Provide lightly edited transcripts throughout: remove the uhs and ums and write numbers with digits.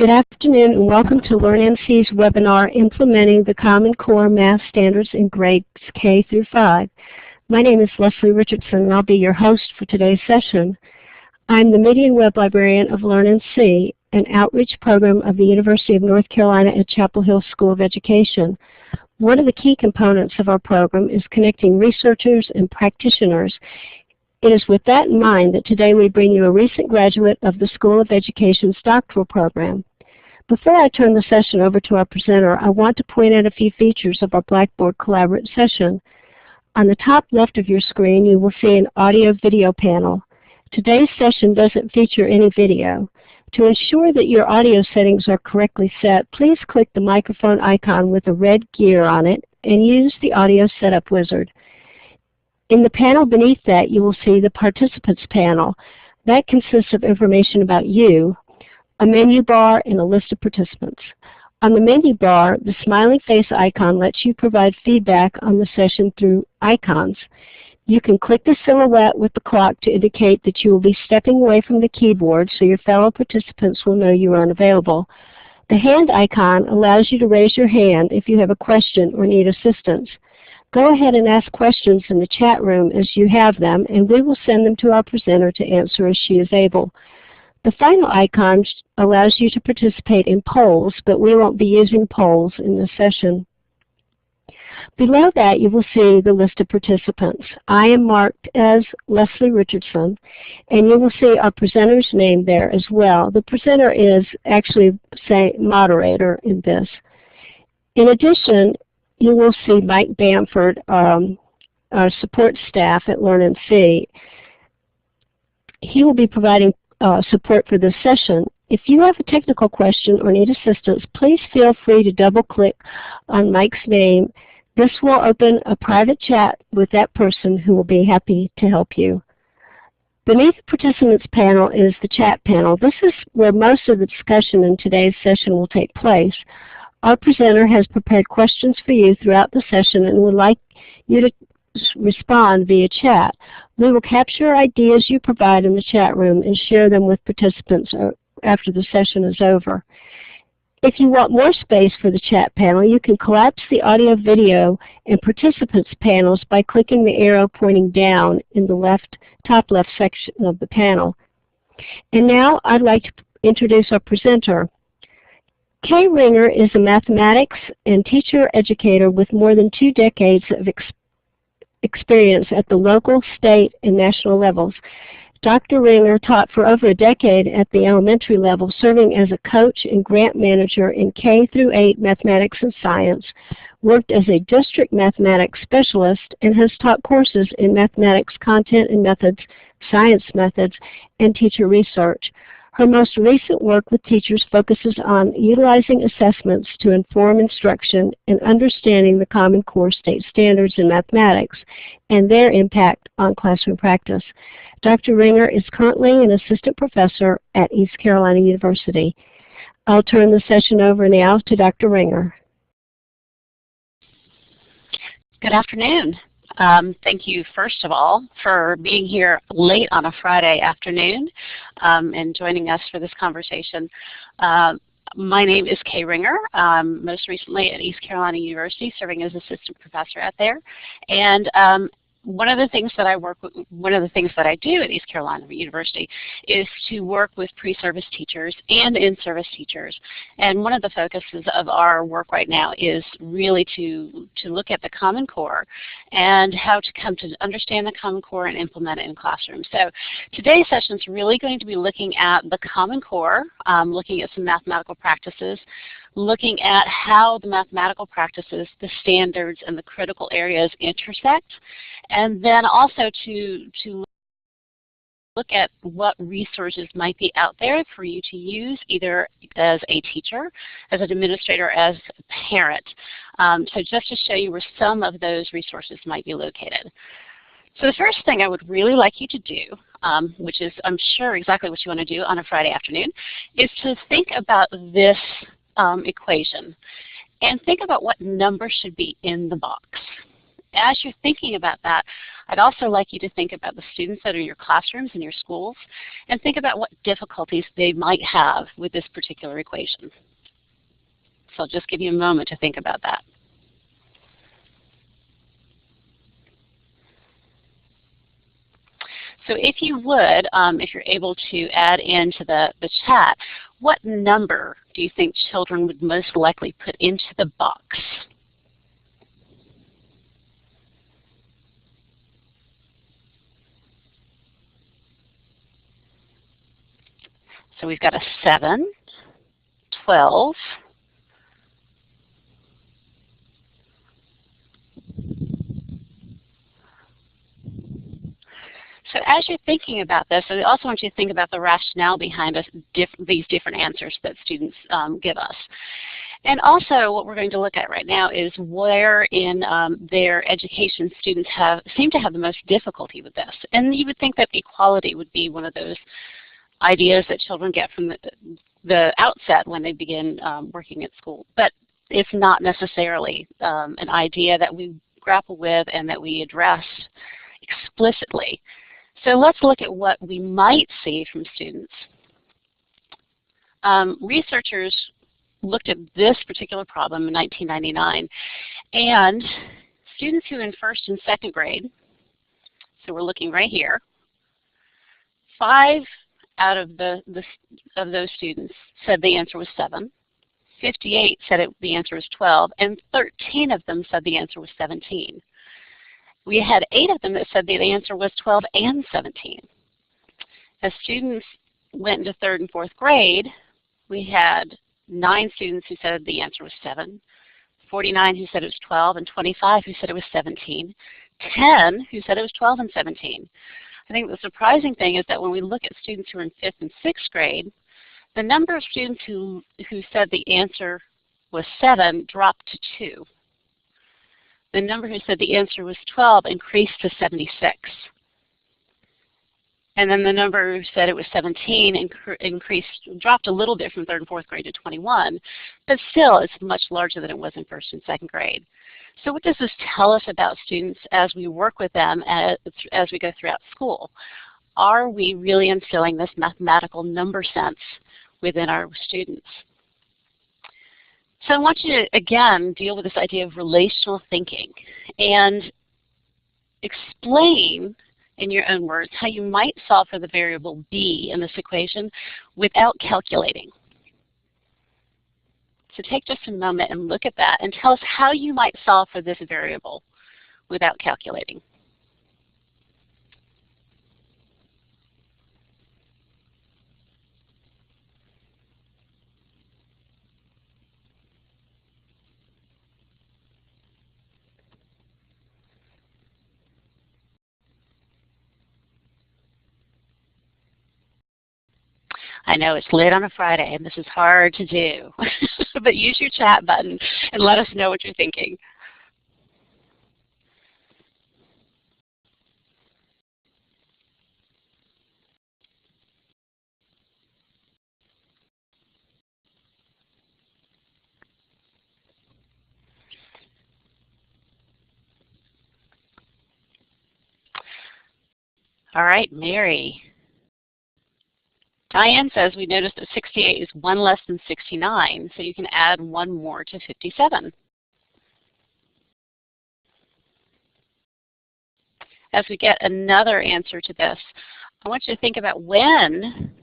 Good afternoon and welcome to LearnMC's webinar, Implementing the Common Core Math Standards in Grades K through 5. My name is Leslie Richardson and I'll be your host for today's session. I'm the Media and Web Librarian of LearnMC, an outreach program of the University of North Carolina at Chapel Hill School of Education. One of the key components of our program is connecting researchers and practitioners. It is with that in mind that today we bring you a recent graduate of the School of Education's doctoral program. Before I turn the session over to our presenter, I want to point out a few features of our Blackboard Collaborate session. On the top left of your screen, you will see an audio-video panel. Today's session doesn't feature any video. To ensure that your audio settings are correctly set, please click the microphone icon with a red gear on it and use the Audio Setup Wizard. In the panel beneath that, you will see the Participants panel. That consists of information about you, a menu bar, and a list of participants. On the menu bar, the smiling face icon lets you provide feedback on the session through icons. You can click the silhouette with the clock to indicate that you will be stepping away from the keyboard so your fellow participants will know you are unavailable. The hand icon allows you to raise your hand if you have a question or need assistance. Go ahead and ask questions in the chat room as you have them, and we will send them to our presenter to answer as she is able. The final icon allows you to participate in polls, but we won't be using polls in this session. Below that, you will see the list of participants. I am marked as Leslie Richardson, and you will see our presenter's name there as well. The presenter is actually, say, moderator in this. In addition, you will see Mike Bamford, our support staff at LearnMC. He will be providing support for this session. If you have a technical question or need assistance, please feel free to double-click on Mike's name. This will open a private chat with that person who will be happy to help you. Beneath the participants panel is the chat panel. This is where most of the discussion in today's session will take place. Our presenter has prepared questions for you throughout the session and would like you to respond via chat. We will capture ideas you provide in the chat room and share them with participants after the session is over. If you want more space for the chat panel, you can collapse the audio, video, and participants panels by clicking the arrow pointing down in the top left section of the panel. And now I'd like to introduce our presenter. Kay Ringer is a mathematics and teacher educator with more than 2 decades of experience at the local, state, and national levels. Dr. Ringer taught for over a decade at the elementary level, serving as a coach and grant manager in K through 8 mathematics and science, worked as a district mathematics specialist, and has taught courses in mathematics content and methods, science methods, and teacher research. Her most recent work with teachers focuses on utilizing assessments to inform instruction and understanding the Common Core state standards in mathematics and their impact on classroom practice. Dr. Ringer is currently an assistant professor at East Carolina University. I'll turn the session over now to Dr. Ringer. Good afternoon. Thank you, first of all, for being here late on a Friday afternoon and joining us for this conversation. My name is Kay Ringer, most recently at East Carolina University, serving as assistant professor out there. And one of the things that I do at East Carolina University is to work with pre-service teachers and in-service teachers. And one of the focuses of our work right now is really to look at the Common Core and how to come to understand the Common Core and implement it in classrooms. So today's session is really going to be looking at the Common Core, looking at some mathematical practices, looking at how the mathematical practices, the standards, and the critical areas intersect, and then also to look at what resources might be out there for you to use either as a teacher, as an administrator, as a parent. So just to show you where some of those resources might be located. So the first thing I would really like you to do, which is I'm sure exactly what you want to do on a Friday afternoon, is to think about this equation and think about what number should be in the box. as you're thinking about that, I'd also like you to think about the students that are in your classrooms and your schools and think about what difficulties they might have with this particular equation. So I'll just give you a moment to think about that. So if you would, if you're able to add into the chat, what number do you think children would most likely put into the box? So we've got a 7, 12, so as you're thinking about this, I also want you to think about the rationale behind these different answers that students give us. And also what we're going to look at right now is where in their education students seem to have the most difficulty with this. And you would think that equality would be one of those ideas that children get from the outset when they begin working at school. But it's not necessarily an idea that we grapple with and that we address explicitly. So let's look at what we might see from students. Researchers looked at this particular problem in 1999, and students who in first and second grade, so we're looking right here, 5 out of those students said the answer was 7. 58 said the answer was 12, and 13 of them said the answer was 17. We had 8 of them that said the answer was 12 and 17. As students went into 3rd and 4th grade, we had 9 students who said the answer was 7, 49 who said it was 12, and 25 who said it was 17, 10 who said it was 12 and 17. I think the surprising thing is that when we look at students who are in 5th and 6th grade, the number of students who said the answer was 7 dropped to 2. The number who said the answer was 12 increased to 76. And then the number who said it was 17 dropped a little bit from 3rd and 4th grade to 21, but still it's much larger than it was in 1st and 2nd grade. So what does this tell us about students as we work with them as we go throughout school? Are we really instilling this mathematical number sense within our students? So I want you to, again, deal with this idea of relational thinking and explain in your own words how you might solve for the variable b in this equation without calculating. So take just a moment and look at that and tell us how you might solve for this variable without calculating. I know it's late on a Friday and this is hard to do, but use your chat button and let us know what you're thinking. All right, Mary. Diane says we noticed that 68 is 1 less than 69, so you can add 1 more to 57. As we get another answer to this, I want you to think about when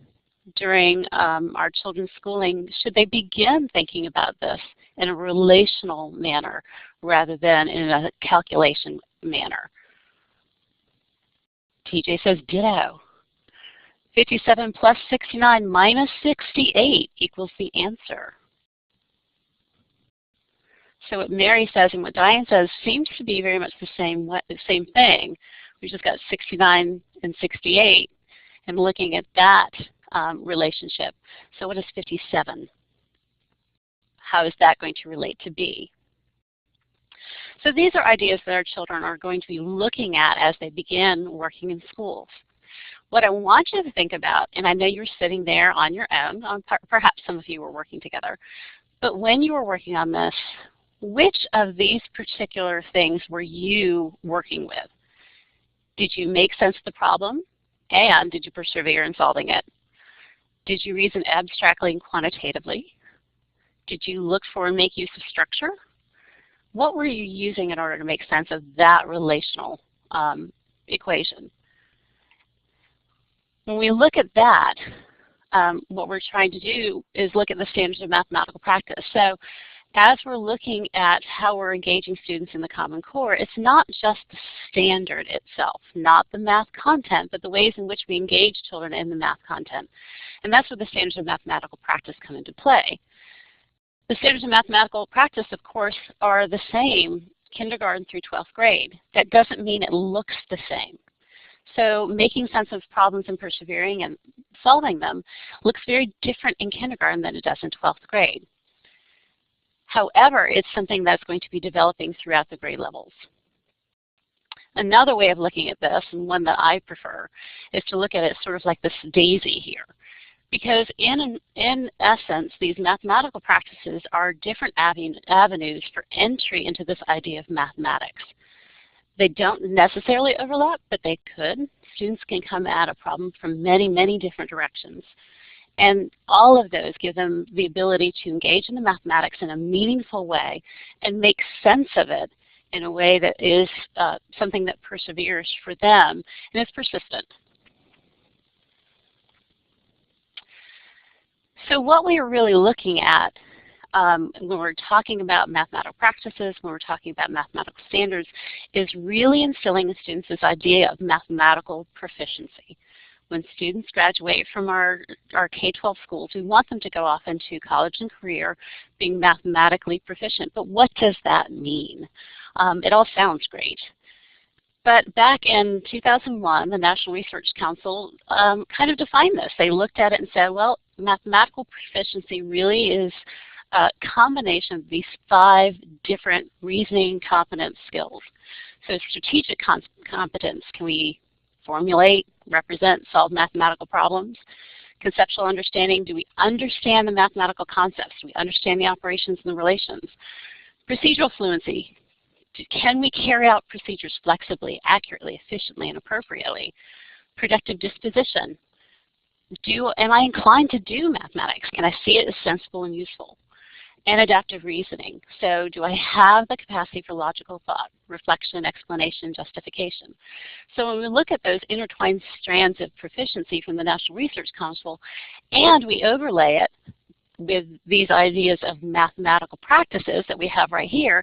during our children's schooling should they begin thinking about this in a relational manner rather than in a calculation manner. TJ says ditto. 57 plus 69 minus 68 equals the answer. So what Mary says and what Diane says seems to be very much the same thing. We just got 69 and 68 and looking at that relationship. So what is 57? How is that going to relate to B? So these are ideas that our children are going to be looking at as they begin working in schools. What I want you to think about, and I know you're sitting there on your own, perhaps some of you were working together, but when you were working on this, which of these particular things were you working with? Did you make sense of the problem, and did you persevere in solving it? Did you reason abstractly and quantitatively? Did you look for and make use of structure? What were you using in order to make sense of that relational equation? When we look at that, what we're trying to do is look at the standards of mathematical practice. So as we're looking at how we're engaging students in the Common Core, it's not just the standard itself, not the math content, but the ways in which we engage children in the math content. And that's where the standards of mathematical practice come into play. The standards of mathematical practice, of course, are the same kindergarten through 12th grade. That doesn't mean it looks the same. So making sense of problems and persevering and solving them looks very different in kindergarten than it does in 12th grade. However, it's something that's going to be developing throughout the grade levels. Another way of looking at this, and one that I prefer, is to look at it sort of like this daisy here. Because in essence, these mathematical practices are different avenues for entry into this idea of mathematics. They don't necessarily overlap, but they could. Students can come at a problem from many, many different directions. And all of those give them the ability to engage in the mathematics in a meaningful way and make sense of it in a way that is something that perseveres for them and is persistent. So what we are really looking at when we're talking about mathematical practices, when we're talking about mathematical standards, is really instilling in students this idea of mathematical proficiency. When students graduate from our K-12 schools, we want them to go off into college and career being mathematically proficient. But what does that mean? It all sounds great. But back in 2001, the National Research Council kind of defined this. They looked at it and said, well, mathematical proficiency really is a combination of these 5 different reasoning competence skills. So strategic competence, can we formulate, represent, solve mathematical problems? Conceptual understanding, do we understand the mathematical concepts? Do we understand the operations and the relations? Procedural fluency, can we carry out procedures flexibly, accurately, efficiently, and appropriately? Productive disposition, am I inclined to do mathematics? Can I see it as sensible and useful? And adaptive reasoning. So do I have the capacity for logical thought, reflection, explanation, justification? So when we look at those intertwined strands of proficiency from the National Research Council, and we overlay it with these ideas of mathematical practices that we have right here,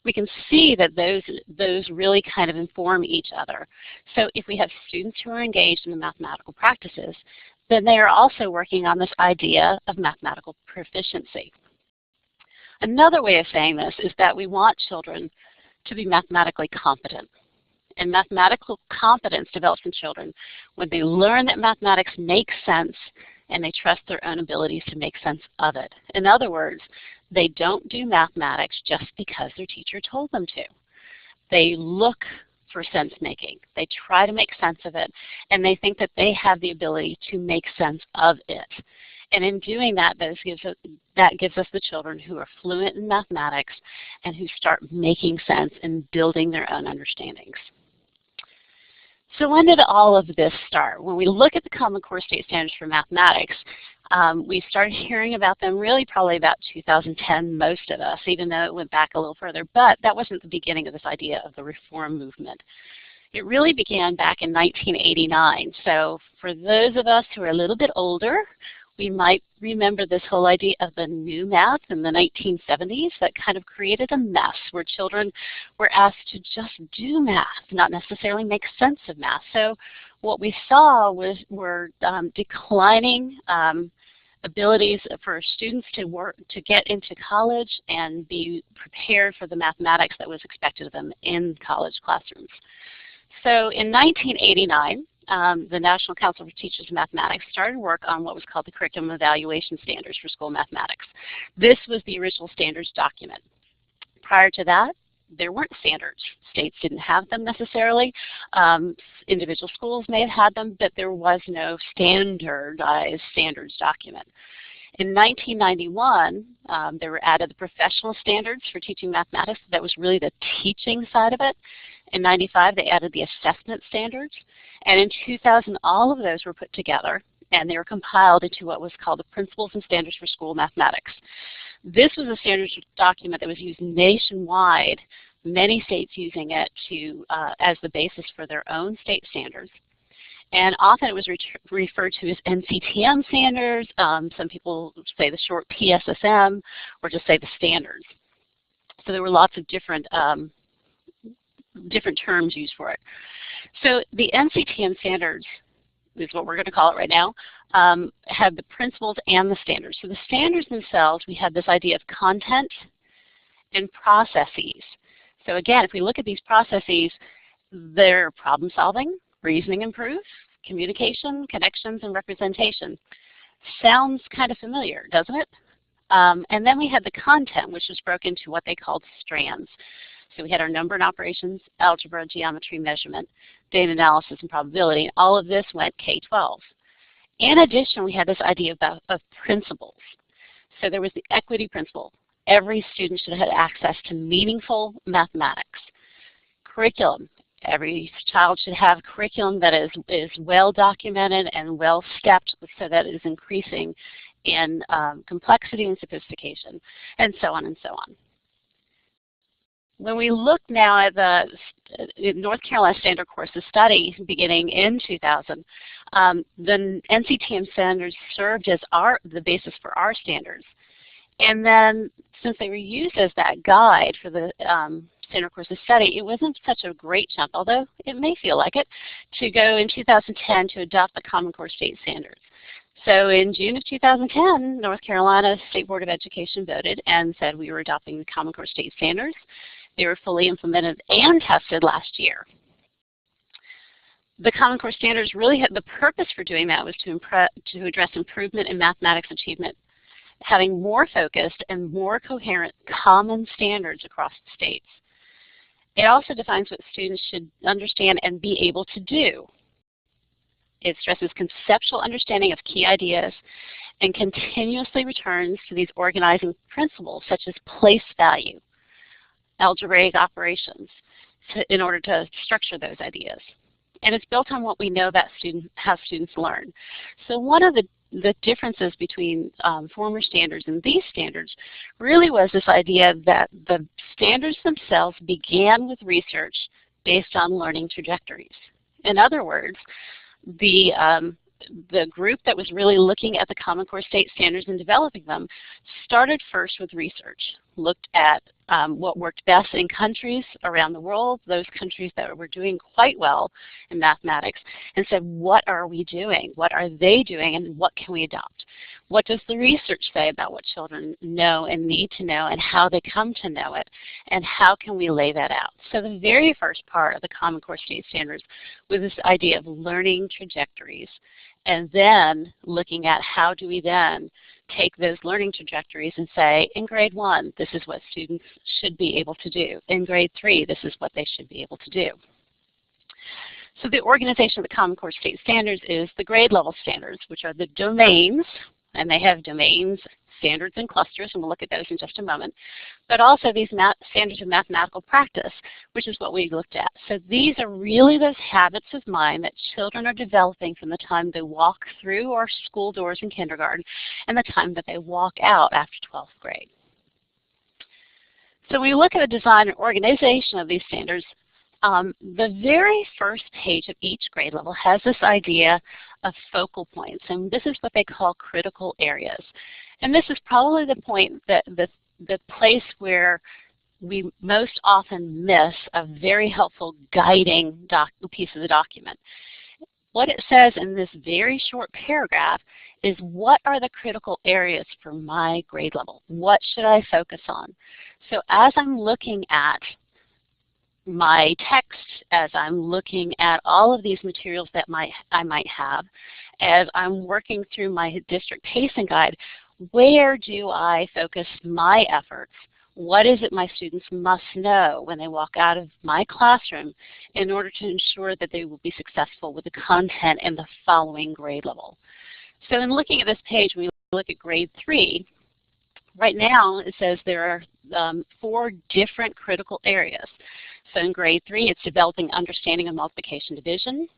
we can see that those really kind of inform each other. So if we have students who are engaged in the mathematical practices, then they are also working on this idea of mathematical proficiency. Another way of saying this is that we want children to be mathematically competent. And mathematical competence develops in children when they learn that mathematics makes sense and they trust their own abilities to make sense of it. In other words, they don't do mathematics just because their teacher told them to. They look for sense making. They try to make sense of it, and they think that they have the ability to make sense of it. And in doing that, that gives us the children who are fluent in mathematics and who start making sense and building their own understandings. So when did all of this start? When we look at the Common Core State Standards for Mathematics, we started hearing about them really probably about 2010, most of us, even though it went back a little further. But that wasn't the beginning of this idea of the reform movement. It really began back in 1989. So for those of us who are a little bit older, we might remember this whole idea of the new math in the 1970s that kind of created a mess where children were asked to just do math, not necessarily make sense of math. So what we saw were declining abilities for students to get into college and be prepared for the mathematics that was expected of them in college classrooms. So in 1989, the National Council for Teachers of Mathematics started work on what was called the Curriculum Evaluation Standards for School Mathematics. This was the original standards document. Prior to that, there weren't standards. States didn't have them necessarily. Individual schools may have had them, but there was no standardized standards document. In 1991, they were added the professional standards for teaching mathematics. That was really the teaching side of it. In 95, they added the assessment standards. And in 2000, all of those were put together, and they were compiled into what was called the Principles and Standards for School Mathematics. This was a standards document that was used nationwide, many states using it as the basis for their own state standards. And often it was referred to as NCTM standards. Some people say the short PSSM, or just say the standards. So there were lots of different terms used for it. So the NCTM standards is what we're going to call it right now, have the principles and the standards. So the standards themselves, we have this idea of content and processes. So again, if we look at these processes, they're problem solving, reasoning and proof, communication, connections, and representation. Sounds kind of familiar, doesn't it? And then we had the content, which was broken into what they called strands. So we had our number and operations, algebra, geometry, measurement, data analysis, and probability. And all of this went K-12. In addition, we had this idea of principles. So there was the equity principle. Every student should have access to meaningful mathematics. Curriculum. Every child should have curriculum that is well documented and well stepped so that it is increasing in complexity and sophistication, and so on and so on. When we look now at the North Carolina Standard Courses study beginning in 2000, the NCTM standards served as the basis for our standards. And then since they were used as that guide for the Standard Courses study, it wasn't such a great jump, although it may feel like it, to go in 2010 to adopt the Common Core State Standards. So in June of 2010, North Carolina State Board of Education voted and said we were adopting the Common Core State Standards. They were fully implemented and tested last year. The Common Core Standards really had the purpose for doing that was to address improvement in mathematics achievement, having more focused and more coherent common standards across the states. It also defines what students should understand and be able to do. It stresses conceptual understanding of key ideas and continuously returns to these organizing principles such as place value, algebraic operations, in order to structure those ideas. And it's built on what we know about how students learn. So one of the differences between former standards and these standards really was this idea that the standards themselves began with research based on learning trajectories. In other words, the group that was really looking at the Common Core State Standards and developing them started first with research, looked at what worked best in countries around the world, those countries that were doing quite well in mathematics, and said, what are we doing? What are they doing, and what can we adopt? What does the research say about what children know and need to know and how they come to know it, and how can we lay that out? So the very first part of the Common Core State Standards was this idea of learning trajectories, and then looking at how do we then take those learning trajectories and say, in grade 1, this is what students should be able to do. In grade 3, this is what they should be able to do. So the organization of the Common Core State Standards is the grade level standards, which are the domains, and they have domains, standards, and clusters, and we'll look at those in just a moment, but also these standards of mathematical practice, which is what we looked at. So these are really those habits of mind that children are developing from the time they walk through our school doors in kindergarten and the time that they walk out after 12th grade. So when we look at the design and organization of these standards, the very first page of each grade level has this idea of focal points, and this is what they call critical areas. And this is probably the point that the place where we most often miss a very helpful guiding piece of the document. What it says in this very short paragraph is, what are the critical areas for my grade level? What should I focus on? So as I'm looking at my text, as I'm looking at all of these materials that I might have, as I'm working through my district pacing guide, where do I focus my efforts? What is it my students must know when they walk out of my classroom in order to ensure that they will be successful with the content in the following grade level? So in looking at this page, we look at grade 3, right now it says there are 4 different critical areas. So in grade 3, it's developing understanding of multiplication division.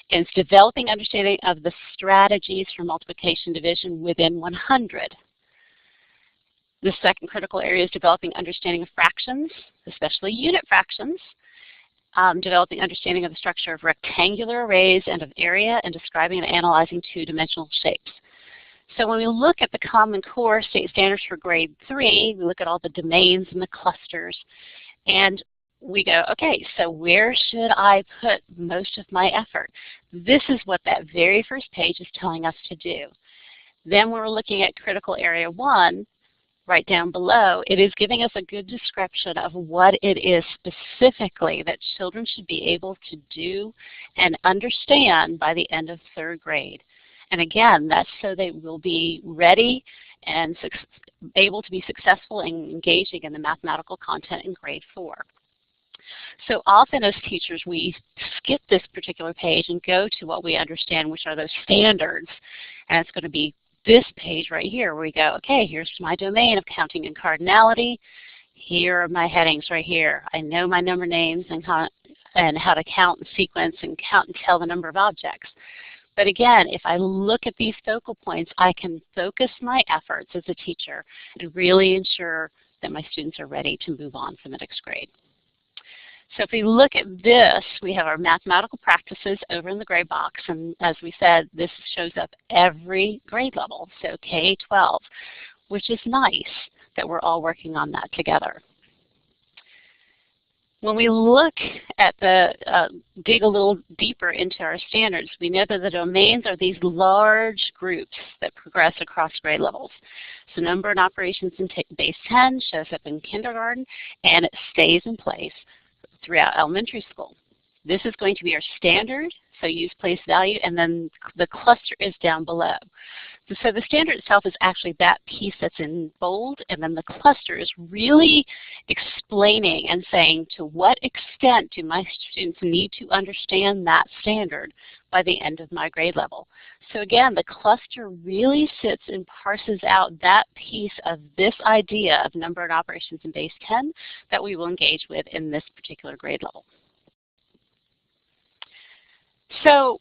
It's developing understanding of the strategies for multiplication division within 100. The second critical area is developing understanding of fractions, especially unit fractions. Developing understanding of the structure of rectangular arrays and of area, and describing and analyzing two-dimensional shapes. So when we look at the Common Core state standards for grade 3, we look at all the domains and the clusters, and we go, okay, so where should I put most of my effort? This is what that very first page is telling us to do. Then when we're looking at critical area 1, right down below, it is giving us a good description of what it is specifically that children should be able to do and understand by the end of 3rd grade. And again, that's so they will be ready and able to be successful in engaging in the mathematical content in grade 4. So often as teachers, we skip this particular page and go to what we understand, which are those standards. And it's going to be this page right here where we go, okay, here's my domain of counting and cardinality. Here are my headings right here. I know my number names and how to count and sequence and count and tell the number of objects. But again, if I look at these focal points, I can focus my efforts as a teacher and really ensure that my students are ready to move on for the next grade. So if we look at this, we have our mathematical practices over in the gray box, and as we said, this shows up every grade level, so K-12, which is nice that we're all working on that together. When we look at dig a little deeper into our standards, we know that the domains are these large groups that progress across grade levels. So number and operations in base 10 shows up in kindergarten, and it stays in place throughout elementary school. This is going to be our standard, so use place value, and then the cluster is down below. So the standard itself is actually that piece that's in bold, and then the cluster is really explaining and saying to what extent do my students need to understand that standard by the end of my grade level. So again, the cluster really sits and parses out that piece of this idea of number and operations in base 10 that we will engage with in this particular grade level. So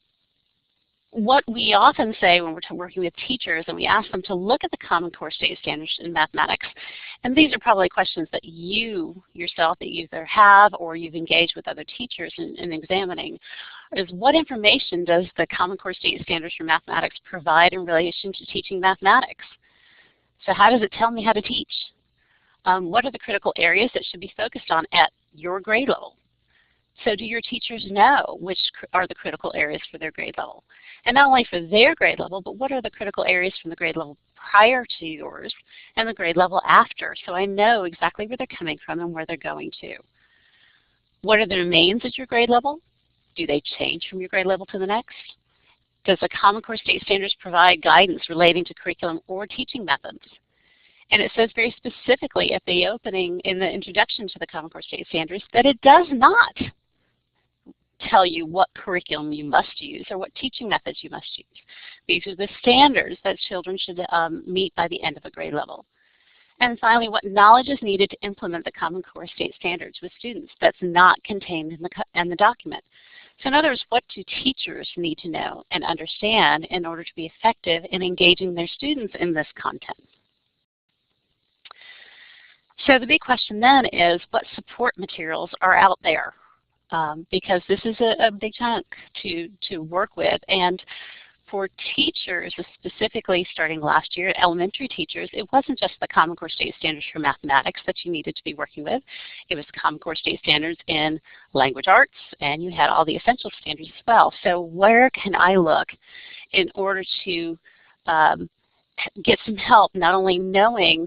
what we often say when we're working with teachers, and we ask them to look at the Common Core state standards in mathematics, and these are probably questions that you yourself that you either have or you've engaged with other teachers in examining, is what information does the Common Core state standards for mathematics provide in relation to teaching mathematics? So how does it tell me how to teach? What are the critical areas that should be focused on at your grade level? So do your teachers know which are the critical areas for their grade level? And not only for their grade level, but what are the critical areas from the grade level prior to yours and the grade level after, so I know exactly where they're coming from and where they're going to. What are the domains at your grade level? Do they change from your grade level to the next? Does the Common Core state standards provide guidance relating to curriculum or teaching methods? And it says very specifically at the opening in the introduction to the Common Core state standards that it does not tell you what curriculum you must use or what teaching methods you must use. These are the standards that children should meet by the end of a grade level. And finally, what knowledge is needed to implement the Common Core state standards with students that's not contained in the document. So in other words, what do teachers need to know and understand in order to be effective in engaging their students in this content? So the big question then is, what support materials are out there? Because this is a big chunk to work with. And for teachers, specifically starting last year, elementary teachers, it wasn't just the Common Core state standards for mathematics that you needed to be working with. It was Common Core state standards in language arts, and you had all the essential standards as well. So where can I look in order to get some help, not only knowing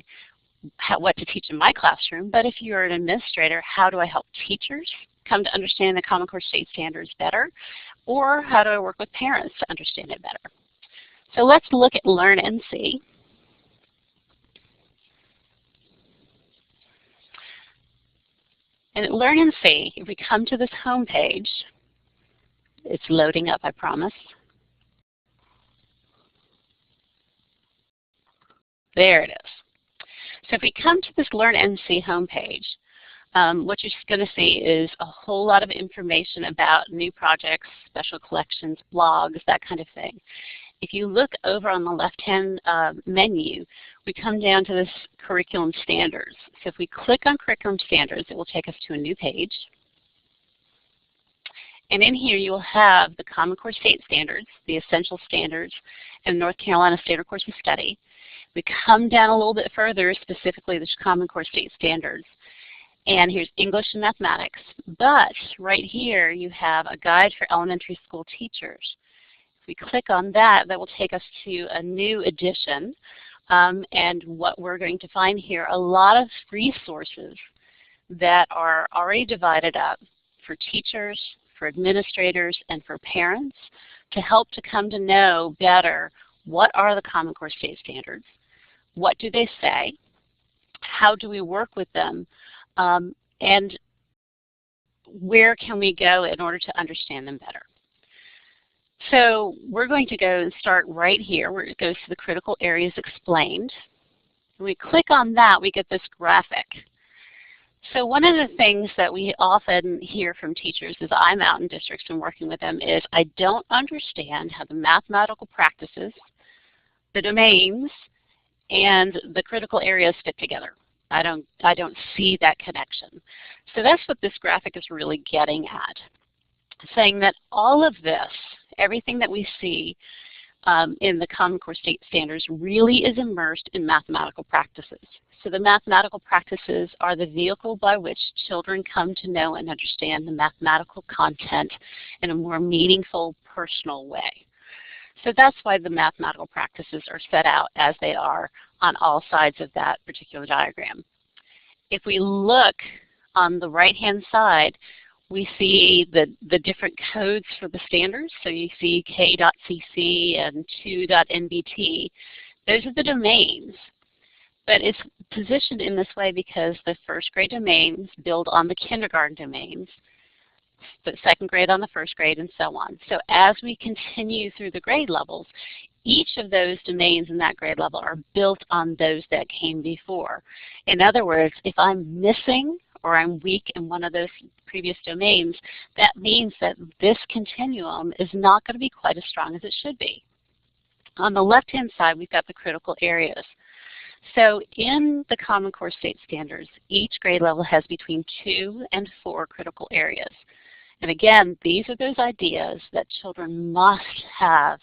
what to teach in my classroom, but if you're an administrator, how do I help teachers come to understand the Common Core state standards better? Or how do I work with parents to understand it better? So let's look at Learn and See. And at Learn and See, if we come to this home page, it's loading up, I promise. There it is. So if we come to this Learn NC homepage, what you're going to see is a whole lot of information about new projects, special collections, blogs, that kind of thing. If you look over on the left-hand menu, we come down to this Curriculum Standards. So if we click on Curriculum Standards, it will take us to a new page. And in here you will have the Common Core State Standards, the Essential Standards, and North Carolina Standard Course of Study. We come down a little bit further, specifically the Common Core State Standards. And here's English and Mathematics. But right here you have a guide for elementary school teachers. If we click on that, that will take us to a new edition. And what we're going to find here, a lot of resources that are already divided up for teachers, for administrators, and for parents to help to come to know better what are the Common Core State Standards, what do they say, how do we work with them, and where can we go in order to understand them better. So we're going to go and start right here where it goes to the critical areas explained. When we click on that, we get this graphic. So one of the things that we often hear from teachers as I'm out in districts and working with them is, I don't understand how the mathematical practices, the domains, and the critical areas fit together. I don't see that connection. So that's what this graphic is really getting at, saying that all of this, everything that we see in the Common Core State Standards really is immersed in mathematical practices. So the mathematical practices are the vehicle by which children come to know and understand the mathematical content in a more meaningful, personal way. So that's why the mathematical practices are set out as they are on all sides of that particular diagram. If we look on the right-hand side, we see the different codes for the standards. So you see K.CC and 2.NBT. Those are the domains. But it's positioned in this way because the first grade domains build on the kindergarten domains, the second grade on the first grade, and so on. So as we continue through the grade levels, each of those domains in that grade level are built on those that came before. In other words, if I'm missing or I'm weak in one of those previous domains, that means that this continuum is not going to be quite as strong as it should be. On the left-hand side, we've got the critical areas. So in the Common Core State Standards, each grade level has between 2 and 4 critical areas. And again, these are those ideas that children must have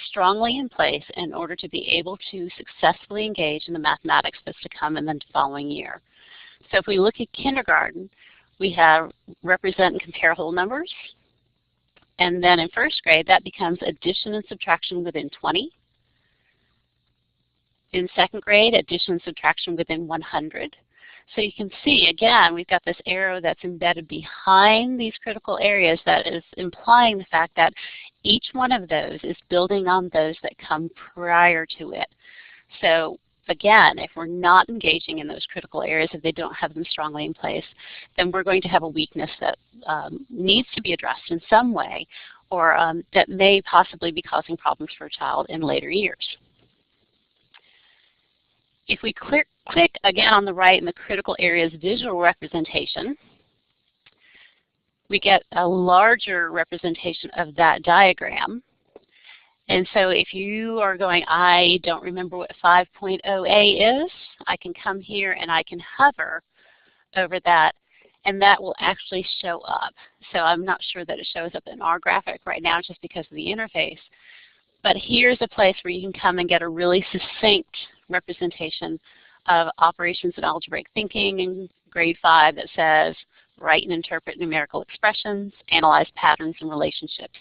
strongly in place in order to be able to successfully engage in the mathematics that's to come in the following year. So if we look at kindergarten, we have represent and compare whole numbers. And then in first grade, that becomes addition and subtraction within 20. In second grade, addition and subtraction within 100. So you can see, again, we've got this arrow that's embedded behind these critical areas that is implying the fact that each one of those is building on those that come prior to it. So again, if we're not engaging in those critical areas, if they don't have them strongly in place, then we're going to have a weakness that needs to be addressed in some way, or that may possibly be causing problems for a child in later years. If we click again on the right in the critical areas visual representation, we get a larger representation of that diagram. And so if you are going, I don't remember what 5.0a is, I can come here and I can hover over that, and that will actually show up. So I'm not sure that it shows up in our graphic right now just because of the interface. But here's a place where you can come and get a really succinct representation of operations in algebraic thinking in grade 5 that says, write and interpret numerical expressions, analyze patterns and relationships.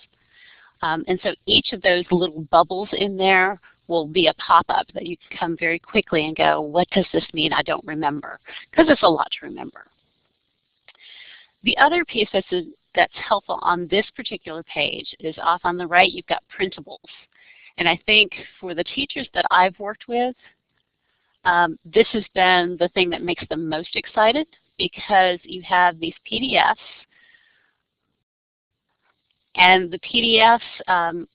And so each of those little bubbles in there will be a pop-up that you can come very quickly and go, what does this mean? I don't remember, because it's a lot to remember. The other piece that's helpful on this particular page is off on the right, you've got printables. And I think for the teachers that I've worked with, this has been the thing that makes them most excited, because you have these PDFs, and the PDFs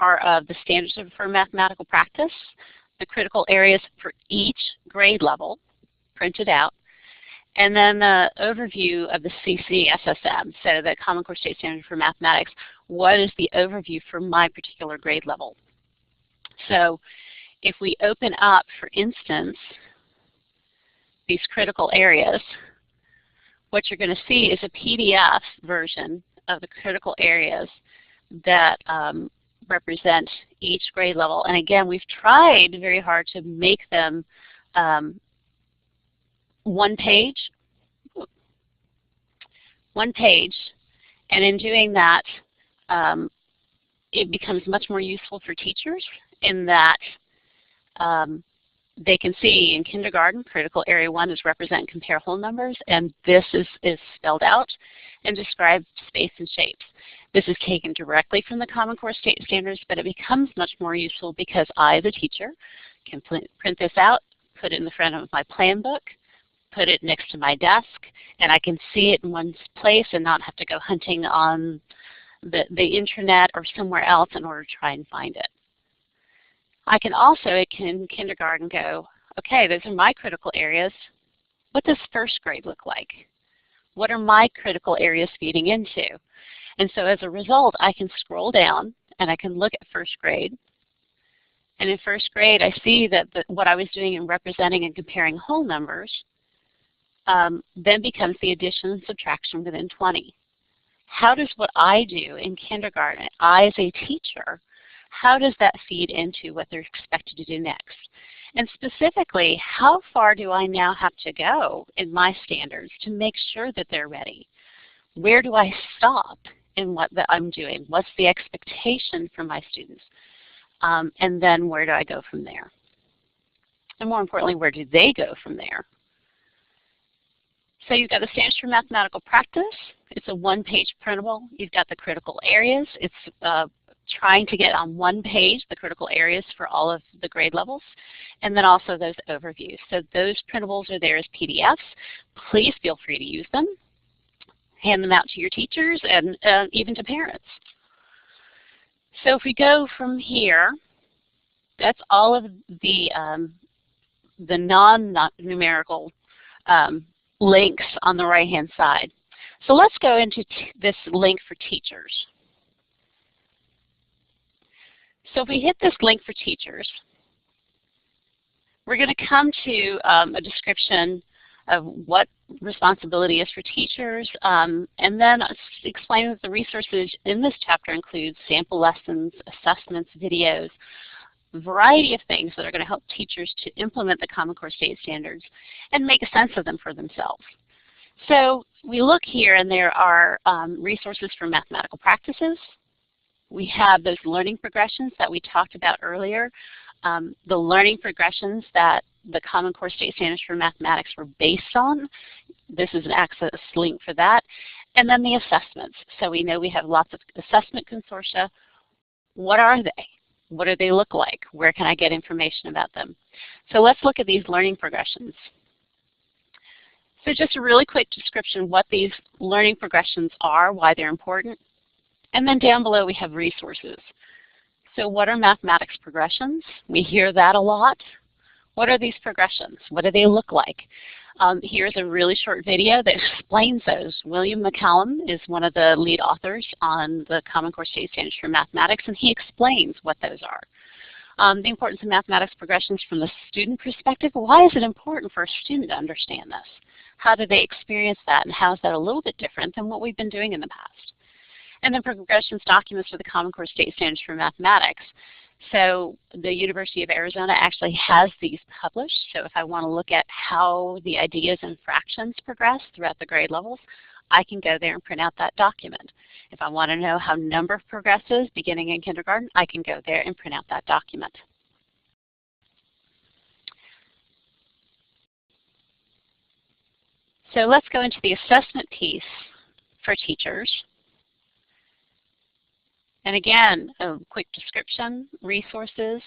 are of the standards for mathematical practice. the critical areas for each grade level printed out, and then the overview of the CCSSM, so the Common Core State Standard for Mathematics. What is the overview for my particular grade level? So if we open up, for instance, these critical areas, what you're going to see is a PDF version of the critical areas that represent each grade level. And again, we've tried very hard to make them one page, and in doing that, it becomes much more useful for teachers in that they can see in kindergarten, critical area 1 is represent and compare whole numbers, and this is spelled out and described space and shapes. This is taken directly from the Common Core State Standards, but it becomes much more useful because I, as a teacher, can print this out, put it in the front of my plan book, put it next to my desk, and I can see it in one place and not have to go hunting on the internet or somewhere else in order to try and find it. I can also, in kindergarten, go, okay, those are my critical areas. What does first grade look like? What are my critical areas feeding into? And so as a result, I can scroll down and I can look at first grade. And in first grade, I see that what I was doing in representing and comparing whole numbers then becomes the addition and subtraction within 20. How does what I do in kindergarten, I as a teacher, how does that feed into what they're expected to do next? And specifically, how far do I now have to go in my standards to make sure that they're ready? Where do I stop in what I'm doing? What's the expectation from my students? And then where do I go from there? And more importantly, where do they go from there? So you've got the Standards for Mathematical Practice. It's a one-page printable. You've got the critical areas. It's trying to get on one page the critical areas for all of the grade levels, and then also those overviews. So those printables are there as PDFs. Please feel free to use them. Hand them out to your teachers and even to parents. So if we go from here, that's all of the non-numerical links on the right-hand side. So let's go into this link for teachers. So if we hit this link for teachers, we're going to come to a description of what responsibility is for teachers, and then explain that the resources in this chapter include sample lessons, assessments, videos, a variety of things that are going to help teachers to implement the Common Core State Standards and make a sense of them for themselves. So we look here and there are resources for mathematical practices. We have those learning progressions that we talked about earlier, the learning progressions that the Common Core State Standards for Mathematics were based on. This is an access link for that. And then the assessments. So we know we have lots of assessment consortia. What are they? What do they look like? Where can I get information about them? So let's look at these learning progressions. So just a really quick description of what these learning progressions are, why they're important. And then down below we have resources. So what are mathematics progressions? We hear that a lot. What are these progressions? What do they look like? Here's a really short video that explains those. William McCallum is one of the lead authors on the Common Core State Standards for Mathematics, and he explains what those are. The importance of mathematics progressions from the student perspective. Why is it important for a student to understand this? How do they experience that, and how is that a little bit different than what we've been doing in the past? And then progressions documents for the Common Core State Standards for Mathematics. So the University of Arizona actually has these published. So if I want to look at how the ideas and fractions progress throughout the grade levels, I can go there and print out that document. If I want to know how number progresses beginning in kindergarten, I can go there and print out that document. So let's go into the assessment piece for teachers. And again, a quick description, resources.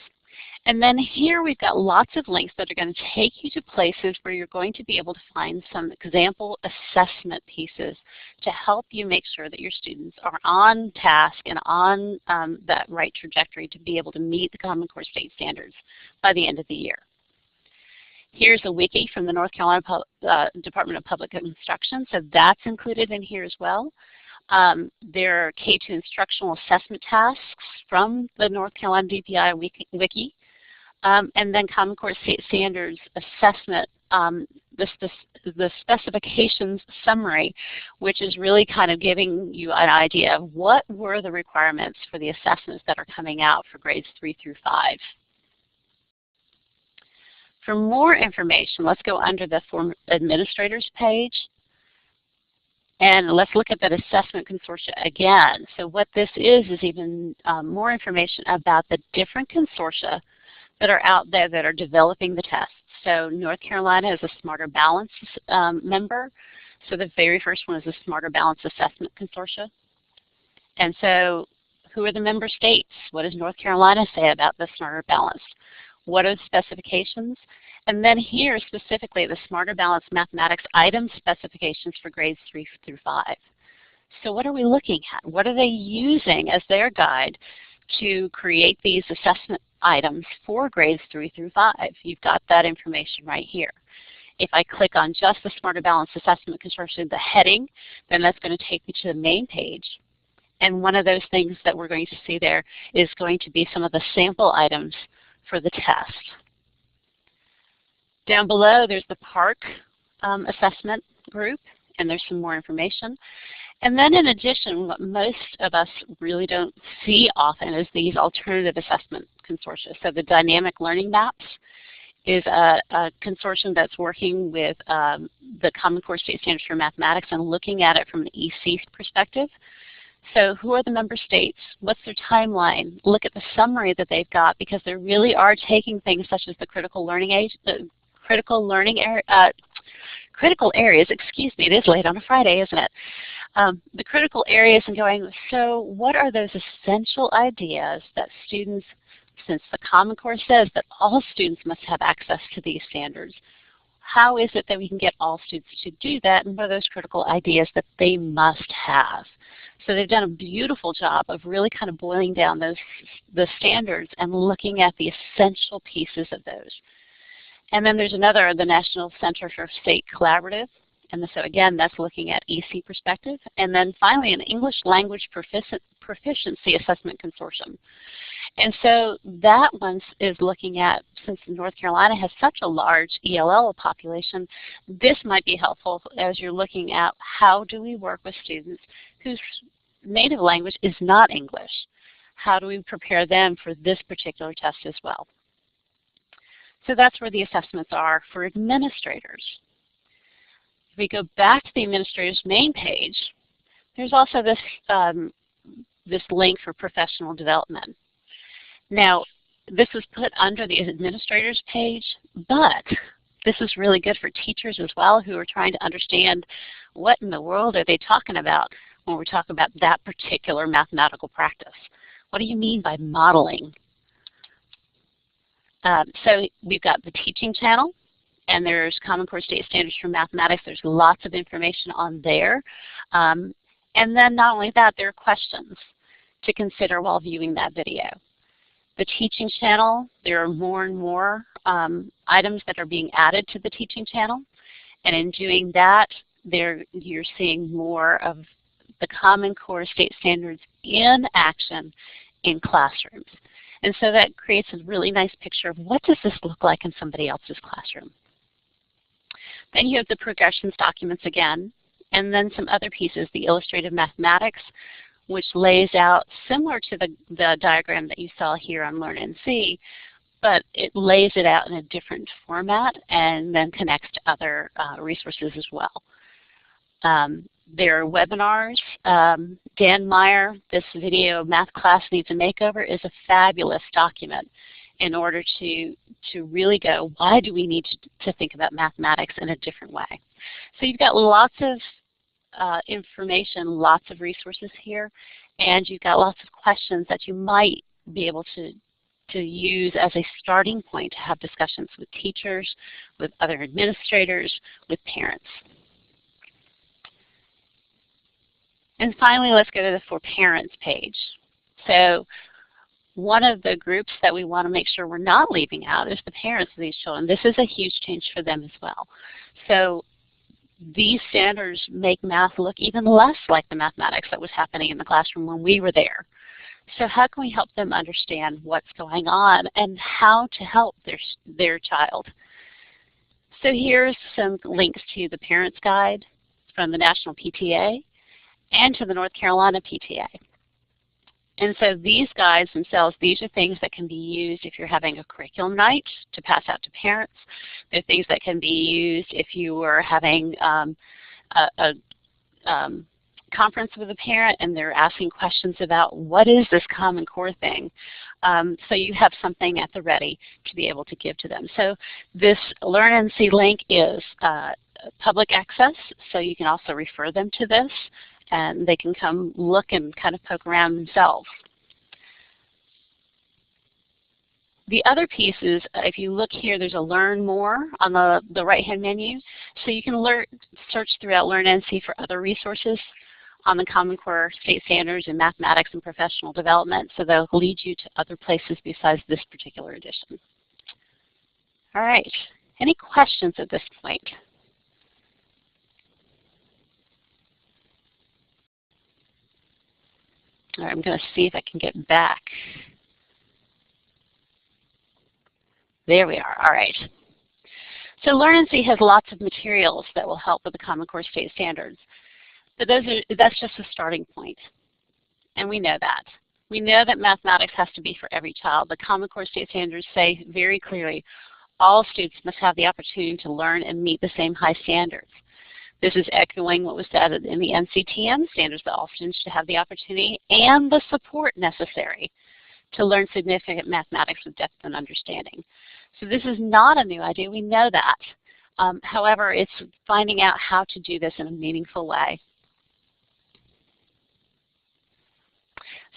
And then here we've got lots of links that are going to take you to places where you're going to be able to find some example assessment pieces to help you make sure that your students are on task and on that right trajectory to be able to meet the Common Core state standards by the end of the year. Here's a wiki from the North Carolina Department of Public Instruction, so that's included in here as well. There are K-2 instructional assessment tasks from the North Carolina DPI wiki. And then Common Core State Standards Assessment, the specifications summary, which is really kind of giving you an idea of what were the requirements for the assessments that are coming out for grades 3 through 5. For more information, let's go under the Form Administrators page. And let's look at that assessment consortia again. So what this is even more information about the different consortia that are out there that are developing the tests. So North Carolina is a Smarter Balance member. So the very first one is the Smarter Balance Assessment Consortia. And so who are the member states? What does North Carolina say about the Smarter Balance? What are the specifications? And then here specifically the Smarter Balance Mathematics item specifications for grades 3 through 5. So what are we looking at? What are they using as their guide to create these assessment items for grades 3 through 5? You've got that information right here. If I click on just the Smarter Balance Assessment Consortium, the heading, then that's going to take me to the main page. And one of those things that we're going to see there is going to be some of the sample items for the test. Down below, there's the PARC assessment group, and there's some more information. And then in addition, what most of us really don't see often is these alternative assessment consortia. So the Dynamic Learning Maps is a consortium that's working with the Common Core State Standards for Mathematics and looking at it from an EC perspective. So who are the member states? What's their timeline? Look at the summary that they've got, because they really are taking things such as the critical areas, excuse me, it is late on a Friday, isn't it? The critical areas and going, so what are those essential ideas that students, since the Common Core says that all students must have access to these standards, how is it that we can get all students to do that, and what are those critical ideas that they must have? So they've done a beautiful job of really kind of boiling down the standards and looking at the essential pieces of those. And then there's another, the National Center for State Collaborative. And so again, that's looking at EC perspective. And then finally, an English Language Proficiency Assessment Consortium. And so that one is looking at, since North Carolina has such a large ELL population, this might be helpful as you're looking at how do we work with students whose native language is not English. How do we prepare them for this particular test as well? So that's where the assessments are for administrators. If we go back to the administrator's main page, there's also this, this link for professional development. Now, this was put under the administrator's page, but this is really good for teachers as well who are trying to understand what in the world are they talking about when we talk about that particular mathematical practice. What do you mean by modeling? So we've got the teaching channel, and there's Common Core State Standards for Mathematics. There's lots of information on there. And then not only that, there are questions to consider while viewing that video. The teaching channel, there are more and more items that are being added to the teaching channel. And in doing that, you're seeing more of the Common Core State Standards in action in classrooms. And so that creates a really nice picture of what does this look like in somebody else's classroom. Then you have the progressions documents again, and then some other pieces, the illustrative mathematics, which lays out similar to the diagram that you saw here on Learn and See, but it lays it out in a different format and then connects to other resources as well. There are webinars. Dan Meyer, this video, Math Class Needs a Makeover, is a fabulous document in order to really go, why do we need to think about mathematics in a different way? So you've got lots of information, lots of resources here, and you've got lots of questions that you might be able to to use as a starting point to have discussions with teachers, with other administrators, with parents. And finally, let's go to the For Parents page. So one of the groups that we want to make sure we're not leaving out is the parents of these children. This is a huge change for them as well. So these standards make math look even less like the mathematics that was happening in the classroom when we were there. So how can we help them understand what's going on and how to help their child? So here's some links to the Parents Guide from the National PTA and to the North Carolina PTA. And so these guides themselves, these are things that can be used if you're having a curriculum night to pass out to parents. They're things that can be used if you were having a conference with a parent and they're asking questions about what is this Common Core thing. So you have something at the ready to be able to give to them. So this Learn NC link is public access, so you can also refer them to this, and they can come look and kind of poke around themselves. The other piece is, if you look here, there's a Learn More on the right-hand menu. So you can search throughout Learn NC for other resources on the Common Core state standards in mathematics and professional development. So they'll lead you to other places besides this particular edition. All right, any questions at this point? All right, I'm going to see if I can get back. There we are. All right. So Learn NC has lots of materials that will help with the Common Core state standards. But that's just a starting point. And we know that. We know that mathematics has to be for every child. The Common Core state standards say very clearly, all students must have the opportunity to learn and meet the same high standards. This is echoing what was said in the NCTM standards, that all students should have the opportunity and the support necessary to learn significant mathematics with depth and understanding. So this is not a new idea, we know that. However, it's finding out how to do this in a meaningful way.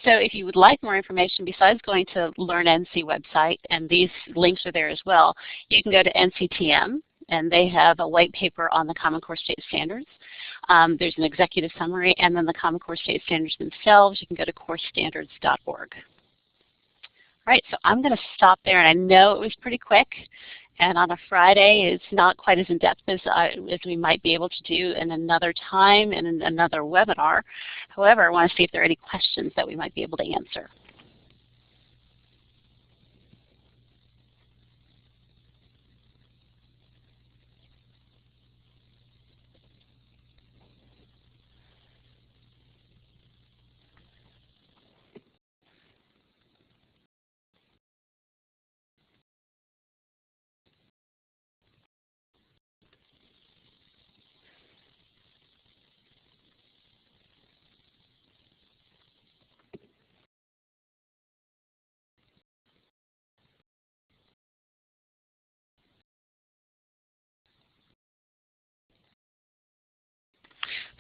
So if you would like more information besides going to Learn NC website, and these links are there as well, you can go to NCTM, and they have a white paper on the Common Core state standards. There's an executive summary, and then the Common Core state standards themselves. You can go to corestandards.org. All right, so I'm going to stop there, and I know it was pretty quick, and on a Friday it's not quite as in-depth as we might be able to do in another time and in another webinar. However, I want to see if there are any questions that we might be able to answer.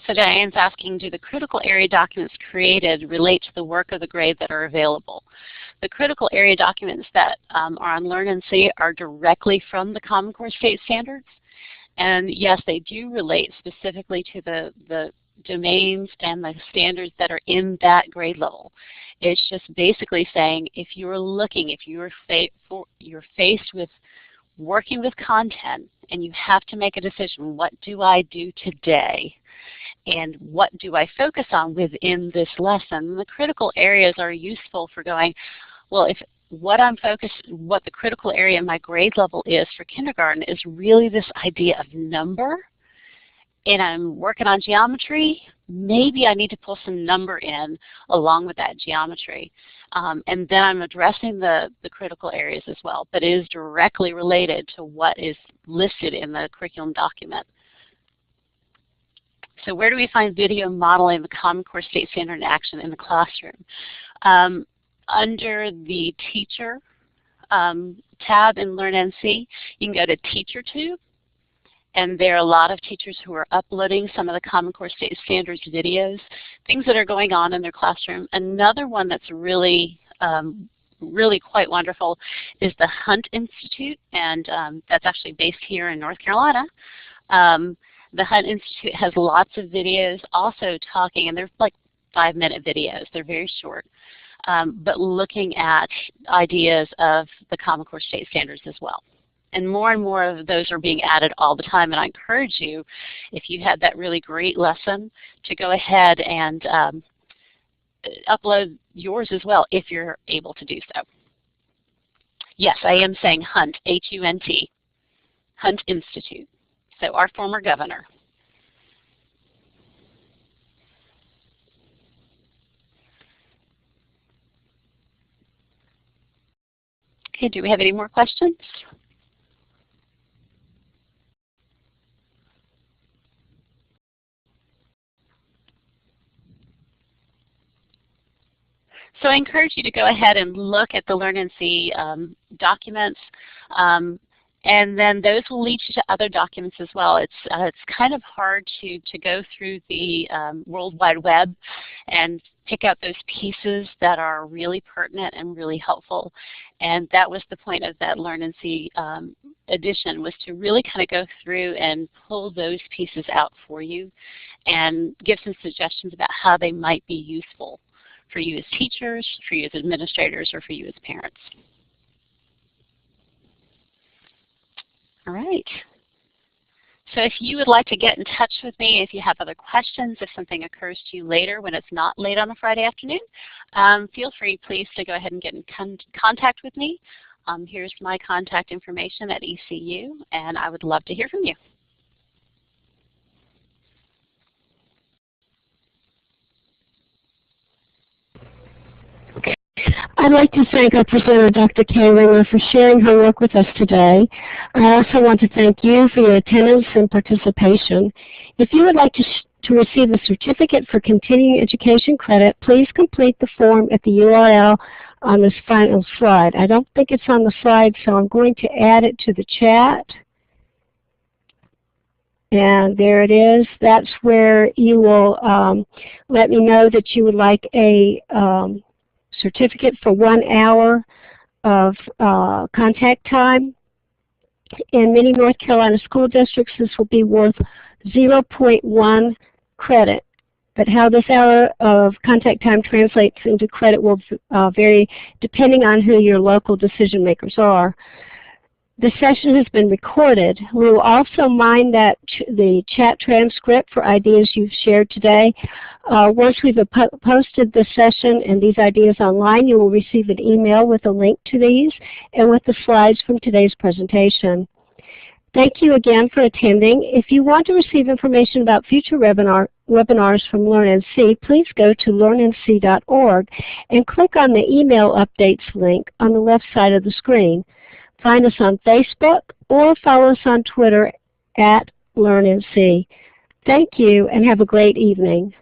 So Diane's asking, do the critical area documents created relate to the work of the grade that are available? The critical area documents that are on Learn NC are directly from the Common Core state standards. And yes, they do relate specifically to the domains and the standards that are in that grade level. It's just basically saying, if you're looking, if you're faced with working with content and you have to make a decision, what do I do today? And what do I focus on within this lesson? The critical areas are useful for going, well, if what the critical area in my grade level is for kindergarten is really this idea of number, and I'm working on geometry, maybe I need to pull some number in along with that geometry. And then I'm addressing the critical areas as well, but it is directly related to what is listed in the curriculum document. So where do we find video modeling the Common Core state standard in action in the classroom? Under the Teacher tab in Learn NC, you can go to TeacherTube, and there are a lot of teachers who are uploading some of the Common Core state standards videos, things that are going on in their classroom. Another one that's really really quite wonderful is the Hunt Institute, and that's actually based here in North Carolina. The Hunt Institute has lots of videos also talking, and they're like 5-minute videos. They're very short, but looking at ideas of the Common Core state standards as well. And more of those are being added all the time, and I encourage you, if you had that really great lesson, to go ahead and upload yours as well if you're able to do so. Yes, I am saying Hunt, H-U-N-T, Hunt Institute. So our former governor. Okay, do we have any more questions? So I encourage you to go ahead and look at the Learn and See documents, and then those will lead you to other documents as well. It's kind of hard to go through the World Wide Web and pick out those pieces that are really pertinent and really helpful. And that was the point of that Learn and See edition, was to really kind of go through and pull those pieces out for you and give some suggestions about how they might be useful for you as teachers, for you as administrators, or for you as parents. All right. So if you would like to get in touch with me, if you have other questions, if something occurs to you later when it's not late on a Friday afternoon, feel free, please, to go ahead and get in contact with me. Here's my contact information at ECU, and I would love to hear from you. I'd like to thank our presenter, Dr. Kay Ringer, for sharing her work with us today. I also want to thank you for your attendance and participation. If you would like to receive a certificate for continuing education credit, please complete the form at the URL on this final slide. I don't think it's on the slide, so I'm going to add it to the chat. And there it is. That's where you will let me know that you would like a certificate for 1 hour of contact time. In many North Carolina school districts, this will be worth 0.1 credit. But how this hour of contact time translates into credit will vary depending on who your local decision makers are. The session has been recorded. We will also mine the chat transcript for ideas you've shared today. Once we've posted the session and these ideas online, you will receive an email with a link to these and with the slides from today's presentation. Thank you again for attending. If you want to receive information about future webinars from Learn NC, please go to learnnc.org and click on the email updates link on the left side of the screen. Find us on Facebook or follow us on Twitter at LearnNC. Thank you and have a great evening.